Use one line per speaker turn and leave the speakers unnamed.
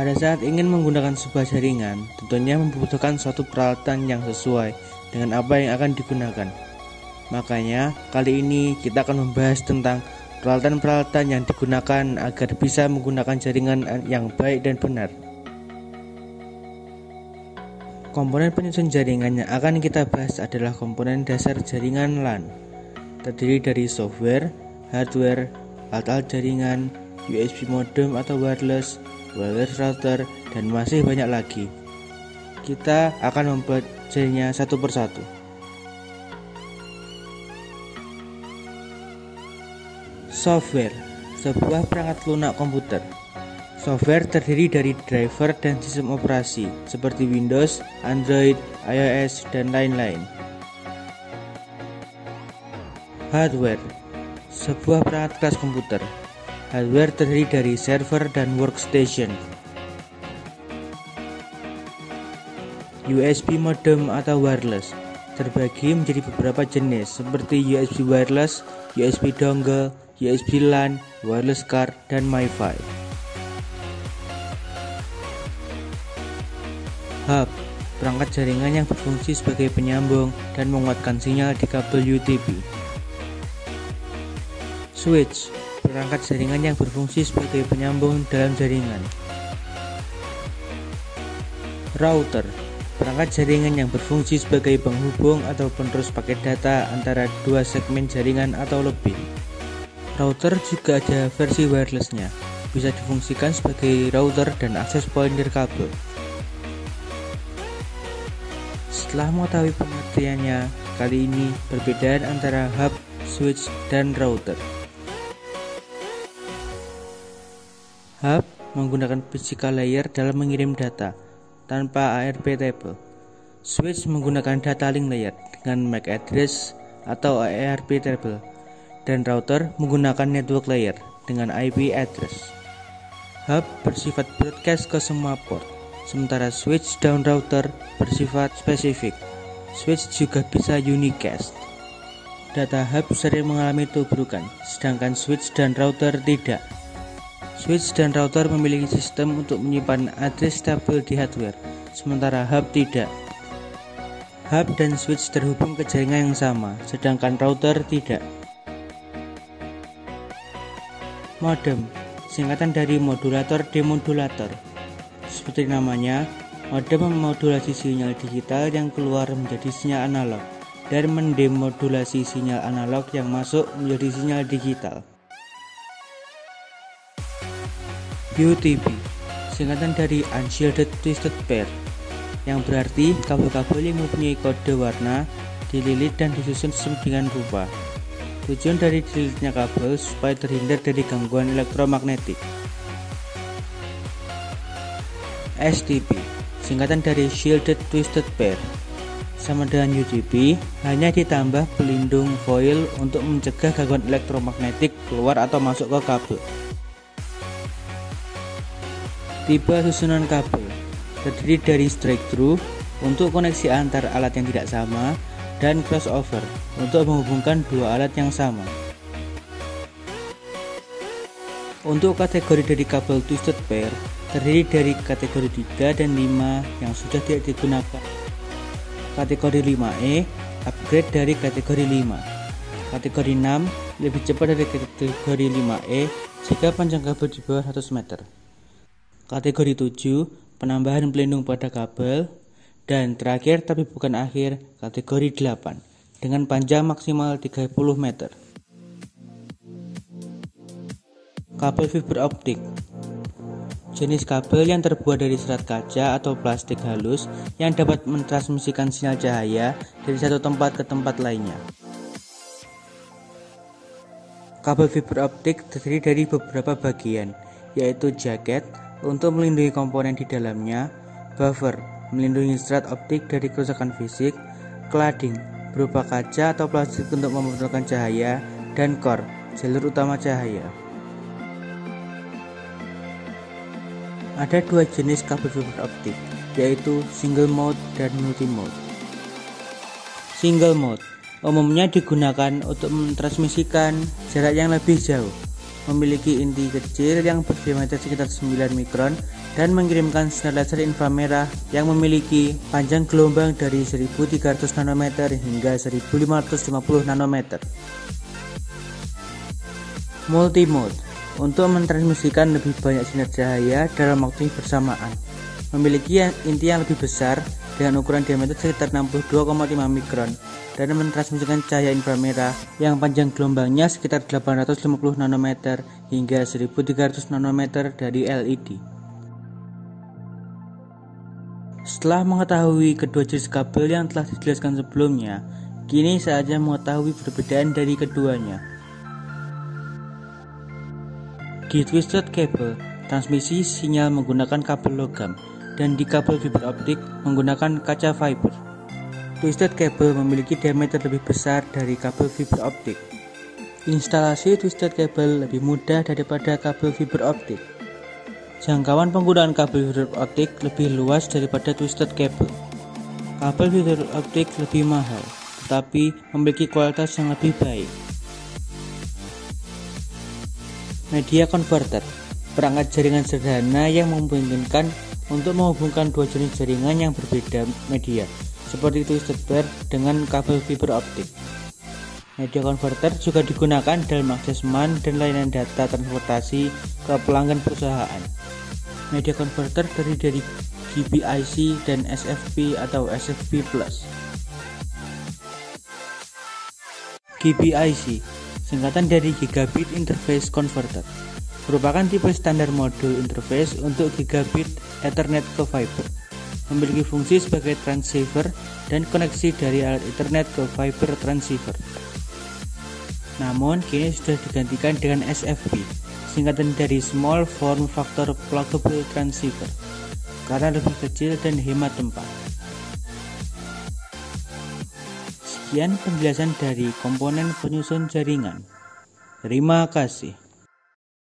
Pada saat ingin menggunakan sebuah jaringan, tentunya membutuhkan suatu peralatan yang sesuai dengan apa yang akan digunakan. Makanya, kali ini kita akan membahas tentang peralatan-peralatan yang digunakan agar bisa menggunakan jaringan yang baik dan benar. Komponen penyusun jaringan yang akan kita bahas adalah komponen dasar jaringan LAN. Terdiri dari software, hardware, alat jaringan, USB modem atau wireless router, dan masih banyak lagi. Kita akan mempelajarinya satu persatu. Software, sebuah perangkat lunak komputer. Software terdiri dari driver dan sistem operasi seperti Windows, Android, iOS, dan lain-lain. Hardware, sebuah perangkat keras komputer. Hardware terdiri dari server dan workstation. USB modem atau wireless terbagi menjadi beberapa jenis seperti USB wireless, USB dongle, USB LAN, wireless card, dan MiFi. Hub, perangkat jaringan yang berfungsi sebagai penyambung dan menguatkan sinyal di kabel UTP. Switch, perangkat jaringan yang berfungsi sebagai penyambung dalam jaringan. Router, perangkat jaringan yang berfungsi sebagai penghubung atau penerus paket data antara dua segmen jaringan atau lebih. Router juga ada versi wirelessnya, bisa difungsikan sebagai router dan akses point kabel. Setelah mengetahui pengertiannya, kali ini perbedaan antara hub, switch, dan router. Hub menggunakan physical layer dalam mengirim data tanpa ARP table. Switch menggunakan data link layer dengan MAC address atau ARP table, dan router menggunakan network layer dengan IP address. Hub bersifat broadcast ke semua port, sementara switch dan router bersifat spesifik. Switch juga bisa unicast. Data hub sering mengalami tubrukan, sedangkan switch dan router tidak. Switch dan router memiliki sistem untuk menyimpan address tabel di hardware, sementara hub tidak. Hub dan switch terhubung ke jaringan yang sama, sedangkan router tidak. Modem, singkatan dari modulator demodulator. Seperti namanya, modem memodulasi sinyal digital yang keluar menjadi sinyal analog dan mendemodulasi sinyal analog yang masuk menjadi sinyal digital. UTP, singkatan dari Unshielded Twisted Pair, yang berarti kabel-kabel yang mempunyai kode warna dililit dan disusun sedemikian rupa. Tujuan dari dililitnya kabel supaya terhindar dari gangguan elektromagnetik. STP, singkatan dari Shielded Twisted Pair, sama dengan UTP, hanya ditambah pelindung foil untuk mencegah gangguan elektromagnetik keluar atau masuk ke kabel. Tipe susunan kabel terdiri dari straight through untuk koneksi antar alat yang tidak sama dan crossover untuk menghubungkan dua alat yang sama. Untuk kategori dari kabel twisted pair terdiri dari kategori 3 dan 5 yang sudah tidak digunakan. Kategori 5E upgrade dari kategori 5. Kategori 6 lebih cepat dari kategori 5E jika panjang kabel di bawah 100 meter. Kategori 7, penambahan pelindung pada kabel. Dan terakhir tapi bukan akhir, kategori 8, dengan panjang maksimal 30 meter. Kabel fiber optik, jenis kabel yang terbuat dari serat kaca atau plastik halus yang dapat mentransmisikan sinyal cahaya dari satu tempat ke tempat lainnya. Kabel fiber optik terdiri dari beberapa bagian, yaitu jaket untuk melindungi komponen di dalamnya, buffer melindungi serat optik dari kerusakan fisik, cladding berupa kaca atau plastik untuk memantulkan cahaya, dan core jalur utama cahaya. Ada dua jenis kabel fiber optik, yaitu single mode dan multi mode. Single mode umumnya digunakan untuk mentransmisikan jarak yang lebih jauh, memiliki inti kecil yang berdiameter sekitar 9 mikron dan mengirimkan sinar laser inframerah yang memiliki panjang gelombang dari 1300 nanometer hingga 1550 nanometer. Multimode untuk mentransmisikan lebih banyak sinar cahaya dalam waktu bersamaan. Memiliki inti yang lebih besar dengan ukuran diameter sekitar 62,5 mikron dan mentransmisikan cahaya inframerah yang panjang gelombangnya sekitar 850 nanometer hingga 1300 nanometer dari LED. Setelah mengetahui kedua jenis kabel yang telah dijelaskan sebelumnya, kini saatnya mengetahui perbedaan dari keduanya. Di twisted cable, transmisi sinyal menggunakan kabel logam, dan di kabel fiber optik menggunakan kaca fiber. Twisted cable memiliki diameter lebih besar dari kabel fiber optik. Instalasi twisted cable lebih mudah daripada kabel fiber optik. Jangkauan penggunaan kabel fiber optik lebih luas daripada twisted cable. Kabel fiber optik lebih mahal, tetapi memiliki kualitas yang lebih baik. Media converter, perangkat jaringan sederhana yang memungkinkan untuk menghubungkan dua jenis jaringan yang berbeda media, seperti twisted pair dengan kabel fiber optik. Media converter juga digunakan dalam akses MAN dan layanan data transportasi ke pelanggan perusahaan. Media converter terdiri dari GPIC dan SFP atau SFP+. GPIC, singkatan dari Gigabit Interface Converter, merupakan tipe standar modul interface untuk Gigabit Ethernet ke Fiber. Memiliki fungsi sebagai transceiver dan koneksi dari alat Ethernet ke Fiber transceiver. Namun kini sudah digantikan dengan SFP, singkatan dari Small Form Factor Pluggable Transceiver, karena lebih kecil dan hemat tempat. Sekian penjelasan dari komponen penyusun jaringan. Terima kasih.